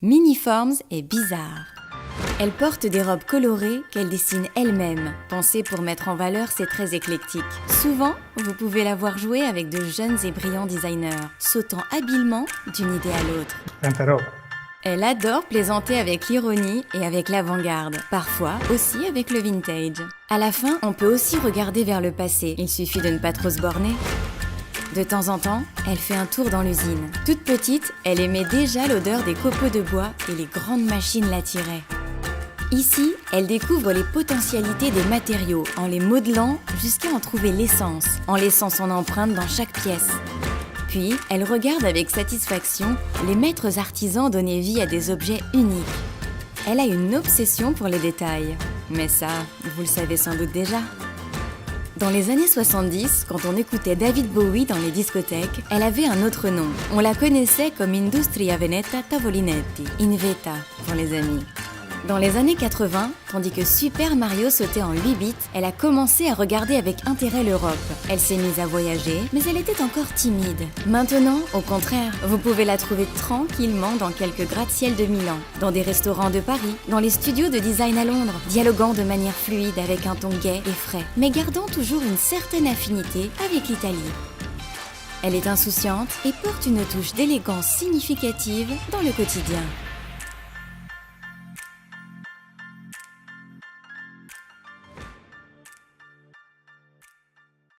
Miniforms est bizarre. Elle porte des robes colorées qu'elle dessine elle-même, pensées pour mettre en valeur ses traits éclectiques. Souvent, vous pouvez la voir jouer avec de jeunes et brillants designers, sautant habilement d'une idée à l'autre. Elle adore plaisanter avec l'ironie et avec l'avant-garde, parfois aussi avec le vintage. À la fin, on peut aussi regarder vers le passé, il suffit de ne pas trop se borner. De temps en temps, elle fait un tour dans l'usine. Toute petite, elle aimait déjà l'odeur des copeaux de bois et les grandes machines l'attiraient. Ici, elle découvre les potentialités des matériaux en les modelant jusqu'à en trouver l'essence, en laissant son empreinte dans chaque pièce. Puis, elle regarde avec satisfaction les maîtres artisans donner vie à des objets uniques. Elle a une obsession pour les détails. Mais ça, vous le savez sans doute déjà. Dans les années 70, quand on écoutait David Bowie dans les discothèques, elle avait un autre nom. On la connaissait comme Industria Veneta Tavolinetti, Inveta pour les amis. Dans les années 80, tandis que Super Mario sautait en 8 bits, elle a commencé à regarder avec intérêt l'Europe. Elle s'est mise à voyager, mais elle était encore timide. Maintenant, au contraire, vous pouvez la trouver tranquillement dans quelques gratte-ciel de Milan, dans des restaurants de Paris, dans les studios de design à Londres, dialoguant de manière fluide avec un ton gai et frais, mais gardant toujours une certaine affinité avec l'Italie. Elle est insouciante et porte une touche d'élégance significative dans le quotidien.